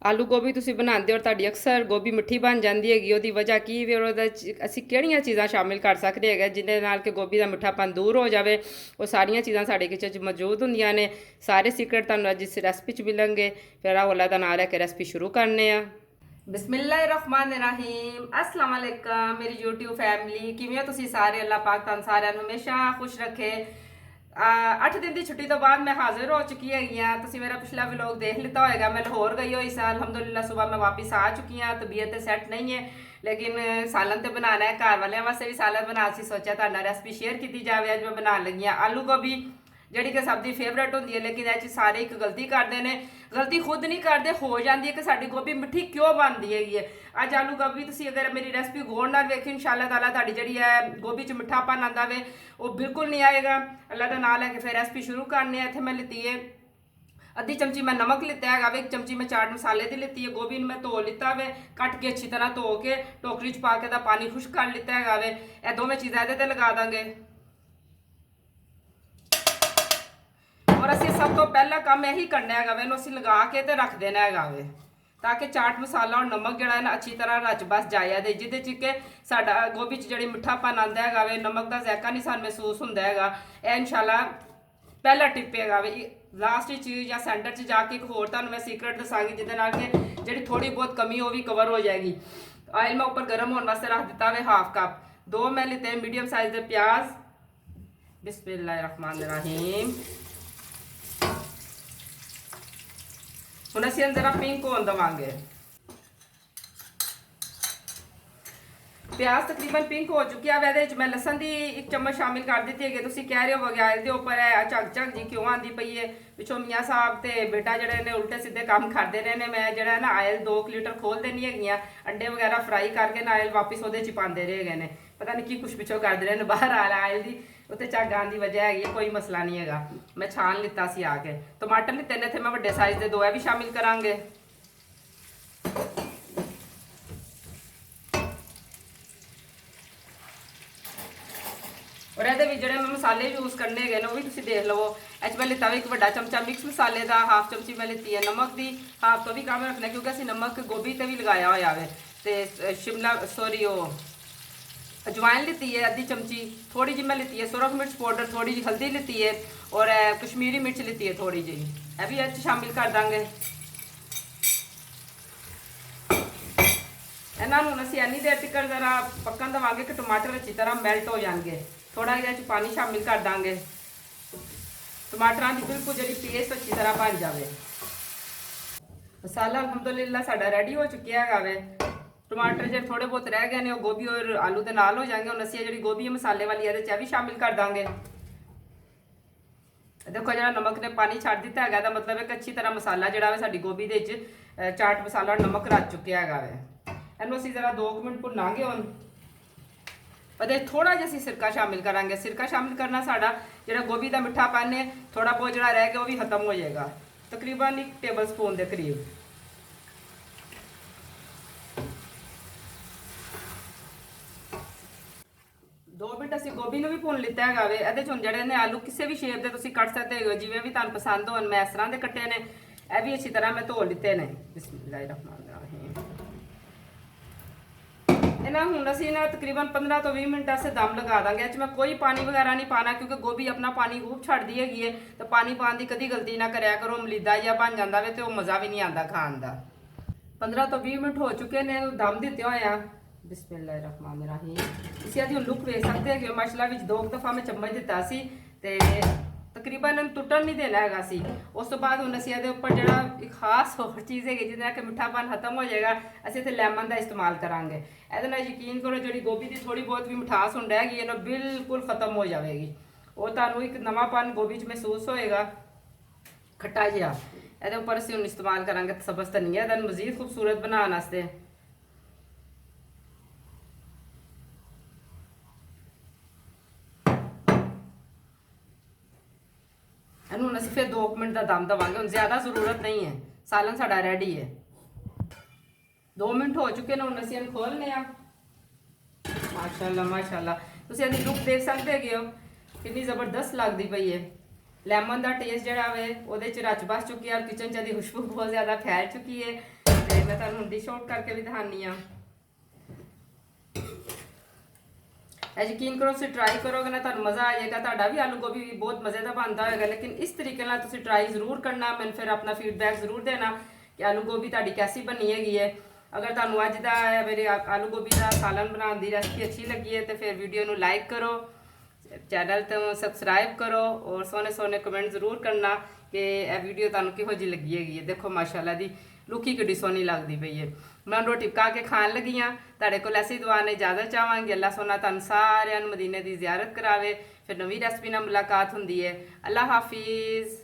ਆਲੂ ਗੋਭੀ ਤੁਸੀਂ ਬਣਾਉਂਦੇ ਹੋ ਤੁਹਾਡੀ ਅਕਸਰ ਗੋਭੀ ਮਿੱਠੀ ਬਣ ਜਾਂਦੀ ਹੈਗੀ। ਉਹਦੀ ਵਜ੍ਹਾ ਕੀ ਵੀ ਉਹਦੇ 'ਚ ਅਸੀਂ ਕਿਹੜੀਆਂ ਚੀਜ਼ਾਂ ਸ਼ਾਮਿਲ ਕਰ ਸਕਦੇ ਹੈਗੇ ਜਿਹਦੇ ਨਾਲ ਕਿ ਗੋਭੀ ਦਾ ਮਿੱਠਾਪਨ ਦੂਰ ਹੋ ਜਾਵੇ। ਉਹ ਸਾਰੀਆਂ ਚੀਜ਼ਾਂ ਸਾਡੇ ਕਿਚਨ 'ਚ ਮੌਜੂਦ ਹੁੰਦੀਆਂ ਨੇ। ਸਾਰੇ ਸੀਕਰਟ ਤੁਹਾਨੂੰ ਅੱਜ ਇਸ ਰੈਸਪੀ 'ਚ ਮਿਲਣਗੇ। ਫਿਰ ਆਓ ਅੱਲਾ ਦਾ ਨਾਮ ਲੈ ਕੇ ਰੈਸਪੀ ਸ਼ੁਰੂ ਕਰਨੇ ਆ। ਬਿਸਮਿल्लाहिर्रहमानिर्रहीम अस्सलाम वालेकुम मेरी यूट्यूब फैमिली किवें हो तुसीं सारे। अल्लाह पाक तुहानूं सारिਆਂ ਨੂੰ हमेशा खुश रखे। 8 दिन की छुट्टी तो बाद मैं हाजिर हो चुकी हैगी हाँ। तुसीं मेरा पिछला व्लॉग देख लिता होएगा। मैं लाहौर गई हुई सा, अल्हम्दुलिल्लाह सुबह मैं वापस आ चुकी हाँ। तबीयत सैट नहीं है लेकिन सालन तो बनाना है, घर वाले वास्ते भी सालन बना सी सोचा तुहाडे नाल रेसिपी शेयर की जाए। अज मैं बनाने लगी हाँ आलू गोभी, ਜਿਹੜੀ ਕਿ ਸਬਜ਼ੀ ਫੇਵਰੇਟ ਹੁੰਦੀ ਹੈ ਲੇਕਿਨ ਇਹ 'ਚ ਸਾਰੇ ਇੱਕ ਗਲਤੀ ਕਰਦੇ ਨੇ। ਗਲਤੀ ਖੁਦ ਨਹੀਂ ਕਰਦੇ, ਹੋ ਜਾਂਦੀ ਹੈ ਕਿ ਸਾਡੀ ਗੋਭੀ ਮਿੱਠੀ ਕਿਉਂ ਬਣਦੀ ਹੈਗੀ ਹੈ। ਅੱਜ ਆਲੂ ਗੋਭੀ ਤੁਸੀਂ ਅਗਰ ਮੇਰੀ ਰੈਸਪੀ ਗੌਰ ਨਾਲ ਵੇਖੀ ਇਨਸ਼ਾਅੱਲਾ ਤਾਲਾ ਤੁਹਾਡੀ ਜਿਹੜੀ ਹੈ ਗੋਭੀ 'ਚ ਮਿੱਠਾਪਨ ਆਉਂਦਾ ਵੇ ਉਹ ਬਿਲਕੁਲ ਨਹੀਂ ਆਏਗਾ। ਅੱਲਾ ਦਾ ਨਾਮ ਲੈ ਕੇ ਫਿਰ ਰੈਸਪੀ ਸ਼ੁਰੂ ਕਰਨੇ ਆ। ਇੱਥੇ ਮੈਂ ਲਿੱਤੀ ਹੈ ਅੱਧੀ ਚਮਚੀ ਮੈਂ ਨਮਕ ਲਿੱਤਾ ਹੈਗਾ ਵੇ, 1 ਚਮਚੀ ਮੈਂ ਚਾਟ ਮਸਾਲੇ ਦੀ ਲਿੱਤੀ ਹੈ। ਗੋਭੀ ਨੂੰ ਮੈਂ ਧੋ ਲਿੱਤਾ ਵੇ, ਕੱਟ ਕੇ ਅੱਛੀ ਤਰ੍ਹਾਂ ਧੋ ਕੇ ਟੋਕਰੀ 'ਚ ਪਾ ਕੇ ਦਾ ਪਾਣੀ ਖੁਸ਼ਕ ਕਰ ਲਿੱਤਾ ਹੈਗਾ ਵੇ। ਇਹ ਦੋਵੇਂ ਚੀਜ਼ਾਂ ਇਹਦੇ ਤੇ ਲਗਾ ਦਾਂਗੇ। और असं सब तो पहला काम यही करना है वे असं लगा के तो रख देना है वे ताकि चाट मसाला और नमक जोड़ा है ना अच्छी तरह रच बस जाए दे जिदे कि साडा गोभी च जी मिठापन आता है वे, नमक का जैका नहीं सानू महसूस होंदा है। यह इंशाल्लाह पहला टिप है वे। लास्ट चीज़ या सेंटर च जाके एक होर तुहानू मैं सीक्रेट दसांगी जिहदे कि जी थोड़ी बहुत कमी वो भी कवर हो जाएगी। ऑयल मैं उपर गर्म होने वास्ते रख दिता वे हाफ कप। 2 मैं लिते मीडियम साइज के प्याज। बिस्मिल्लाहिर्रहमानिर्रहीम। ਹੁਣ ਅਸੀਂ ਜਰਾ ਪਿੰਕ ਹੋਣ ਦਵਾਂਗੇ। ਪਿਆਜ਼ ਤਕਰੀਬਨ ਪਿੰਕ ਹੋ ਚੁੱਕਿਆ ਵੇ। ਇਹਦੇ ਵਿੱਚ ਮੈਂ ਲਸਣ ਦੀ 1 ਚਮਚ ਸ਼ਾਮਿਲ ਕਰ ਦਿੱਤੀ ਹੈਗੀ। ਤੁਸੀਂ ਕਹਿ ਰਹੇ ਹੋ ਵਗੈਰ ਦੇ ਉੱਪਰ ਹੈ ਝੱਗ ਝੱਗ ਜੀ ਕਿਉਂ ਆਂਦੀ ਪਈ ਹੈ। ਪਿੱਛੋਂ ਮੀਆਂ ਸਾਹਿਬ ਤੇ ਬੇਟਾ ਜਿਹੜੇ ਨੇ ਉਲਟੇ ਸਿੱਧੇ ਕੰਮ ਕਰਦੇ ਰਹੇ ਨੇ। ਮੈਂ ਜਿਹੜਾ ਨਾ ਆਇਲ 2 ਲੀਟਰ ਖੋਲ ਦੇਣੀ ਹੈਗੀਆਂ, ਅੰਡੇ ਵਗੈਰਾ ਫਰਾਈ ਕਰਕੇ ਨਾ ਆਇਲ ਵਾਪਸ ਉਹਦੇ 'ਚ ਪਾਉਂਦੇ ਰਹੇ ਗਏ ਨੇ। ਪਤਾ ਨਹੀਂ ਕੀ ਕੁਛ ਪਿੱਛੋਂ ਕਰਦੇ ਰਹੇ ਨੇ ਬਾਹਰ ਆ ਆਇਲ ਦੀ ਉੱਤੇ ਝੱਗ ਆਉਣ ਦੀ ਵਜ੍ਹਾ ਹੈਗੀ। ਕੋਈ ਮਸਲਾ ਨਹੀਂ ਹੈਗਾ। ਮੈਂ ਛਾਣ ਲਿੱਤਾ ਸੀ ਆ ਕੇ। ਟਮਾਟਰ ਲਿੱਤੇ ਨੇ ਇੱਥੇ ਮੈਂ ਵੱਡੇ ਸਾਈਜ਼ ਦੇ 2 ਇਹ ਵੀ ਸ਼ਾਮਿਲ ਕਰਾਂਗੇ। और ये जोड़े मैं मसाले यूज़ करने गए वो भी तुम देख लवो। एच मैं लिता एक बड़ा चमचा मिक्स मसाले का, हाफ चमची मैं लिती है नमक की। हाफ तो भी कम रखना क्योंकि असं नमक गोभी से भी लगाया हुआ है। तो शिमला सॉरी वो अजवाइन लिती है आधी चमची। थोड़ी जी मैं लिती है सुरख मिर्च पाउडर, थोड़ी जी हल्दी लिती है और कश्मीरी मिर्च लिती है थोड़ी जी। यह भी अच्छी शामिल कर देंगे। इन्होंने हम असं इन्नी देर तक जरा पकन देवांगे कि टमाटर अच्छी तरह मैल्ट हो जाएंगे। थोड़ा ये पानी शामिल कर देंगे टमाटरों की बिल्कुल जी पेस्ट अच्छी तरह बन जाए। मसाला अल्हम्दुलिल्लाह साडा रेडी हो चुका है वे। टमाटर जो थोड़े बहुत रह गए हैं गोभी और आलू के नाल हो जाएंगे। हम असं जी गोभी मसाले वाली है भी शामिल कर देंगे। देखो जो नमक ने पानी छड़ दिता है तो मतलब एक अच्छी तरह मसाला जोड़ा है साड़ी गोभी के चाट मसाला और नमक रच चुका है वे। इनू असीं जरा 2 मिनट भुनांगे। हम थोड़ा जिहा सिरका शामिल करांगे। सिरका शामिल करना साडा जिहड़ा गोभी का मिठापन है थोड़ा बहुत जिहड़ा रह गया वो भी खत्म हो जाएगा। तकरीबन 1 टेबल स्पून के करीब। 2 मिनट असीं गोभी नूं भी भुन लिता है वे। इहदे च हुण जिहड़े ने आलू किसी भी शेप के तुसीं कट सकते हो जिवें भी तुहानूं पसंद होण। मैं इस तरह के कट्टे ने, यह भी अच्छी तरह मैं धो लिते ने। बिस्मिल्लाहिर्रहमानिर्रहीम। इन्हें हूँ असी ना तकरीबन 15 तो 20 मिनट से दम लगा देंगे। इस मैं कोई पानी वगैरह नहीं पाना क्योंकि गोभी अपना पानी खूब छड़ती हैगी है। तो पानी पाने की कभी गलती ना कराया करो, मलीदा या बन जाता है तो मज़ा भी नहीं आता खाने का। 15 तो 20 मिनट हो चुके ने दम दिते हुए। बिस्मिल्लाहिर्रहमानिर्रहीम। तुसीं इहदी लुक वेख सकते हो। माशाअल्लाह विच 2 दफ़ा मैं चम्मच दिता सी ते तकरीबन टुटन नहीं देना है सी। उस तो बाद हम असीं इहदे उपर जिहड़ा एक खास होर चीज़ है जिहदे नाल कि मिठापन खत्म हो जाएगा। असीं इत्थे लैमन का इस्तेमाल करांगे। इहदे नाल यकीन करो जिहड़ी गोभी की थोड़ी बहुत भी मिठास हुंदी हैगी ना बिल्कुल खत्म हो जाएगी। वो तुहानूं एक नवापन गोभी च महसूस होएगा खट्टा जिहा। इहदे उपर असीं हुण इस्तेमाल करांगे सब्ज़ धनिया दा मज़ीद खूबसूरत बनाउण वास्ते। इन्हूं असीं फिर 2 मिनट का दम देवांगे। हुण ज़्यादा जरूरत नहीं है, सालन साडा रेडी है। 2 मिनट हो चुके हैं। हुण असीं इहनूं खोलने आ। माशाअल्लाह माशाअल्लाह तुसीं इहदी लुक देख सकते हो कितनी ज़बरदस्त लगती पई है। ਲੈਮਨ ਦਾ ਟੇਸਟ ਜਿਹੜਾ ਵੇ ਉਹਦੇ ਚ ਰਚ ਬਸ ਚੁੱਕੀ ਹੈ ਔਰ ਕਿਚਨ ਚ ਦੀ ਖੁਸ਼ਬੂ ਬਹੁਤ ਜ਼ਿਆਦਾ ਫੈਲ ਚੁੱਕੀ ਹੈ। ਤੇ ਮੈਂ ਤੁਹਾਨੂੰ ਹੁਣ ਡਿਸ਼ ਆਊਟ ਕਰਕੇ ਵੀ ਦਿਖਾਨੀ ਆ। ਯਕੀਨ ਕਰੋ ਤੁਸੀਂ ਟਰਾਈ ਕਰੋਗੇ ਨਾ ਤੁਹਾਨੂੰ ਮਜ਼ਾ ਆ ਜਾਏਗਾ। ਤੁਹਾਡਾ ਵੀ ਆਲੂ ਗੋਭੀ ਵੀ ਬਹੁਤ ਮਜ਼ੇ ਦਾ ਬਣਦਾ ਹੋਏਗਾ, ਲੇਕਿਨ ਇਸ ਤਰੀਕੇ ਨਾਲ ਤੁਸੀਂ ਟਰਾਈ ਜ਼ਰੂਰ ਕਰਨਾ। ਮੈਨੂੰ ਫਿਰ ਆਪਣਾ ਫੀਡਬੈਕ ਜ਼ਰੂਰ ਦੇਣਾ ਕਿ ਆਲੂ ਗੋਭੀ ਤੁਹਾਡੀ ਕੈਸੀ ਬਣੀ ਹੈਗੀ ਹੈ। ਅਗਰ ਤੁਹਾਨੂੰ ਅੱਜ ਦਾ ਮੇਰੇ ਆਲੂ ਗੋਭੀ ਦਾ ਸਾਲਨ ਬਣਾਉਣ ਦੀ ਰੈਸਪੀ ਅੱਛੀ ਲੱਗੀ ਹੈ ਤੇ ਫਿਰ ਵੀਡੀਓ ਨੂੰ ਲਾਈਕ ਕਰੋ, ਚੈਨਲ ਤੋਂ ਸਬਸਕ੍ਰਾਈਬ ਕਰੋ ਔਰ ਸੋਹਣੇ ਸੋਹਣੇ ਕਮੈਂਟ ਜ਼ਰੂਰ ਕਰਨਾ ਕਿ ਇਹ ਵੀਡੀਓ ਤੁਹਾਨੂੰ ਕਿਹੋ ਜਿਹੀ ਲੱਗੀ ਹੈਗੀ ਹੈ। ਦੇਖੋ ਮਾਸ਼ਾਅੱਲਾ ਦੀ ਲੁਕੀ ਕਿੱਡੀ ਸੋਹਣੀ ਲੱਗਦੀ ਪਈ ਹੈ। ਮੈਂ ਰੋਟੀ ਪਕਾ ਕੇ ਖਾਣ ਲੱਗੀ ਹਾਂ। ਤੁਹਾਡੇ ਕੋਲ ਐਸੀ ਦੁਆ ਨੇ ਇਜਾਜ਼ਤ ਚਾਹਾਂਗੀ। ਅੱਲਾਹ ਸੋਨਾ ਤੁਹਾਨੂੰ ਸਾਰਿਆਂ ਨੂੰ ਮਦੀਨੇ ਦੀ ਜ਼ਿਆਰਤ ਕਰਾਵੇ। ਫਿਰ ਨਵੀਂ ਰੈਸਪੀ ਨਾਲ ਮੁਲਾਕਾਤ ਹੁੰਦੀ ਹੈ। ਅੱਲਾਹ ਹਾਫਿਜ਼।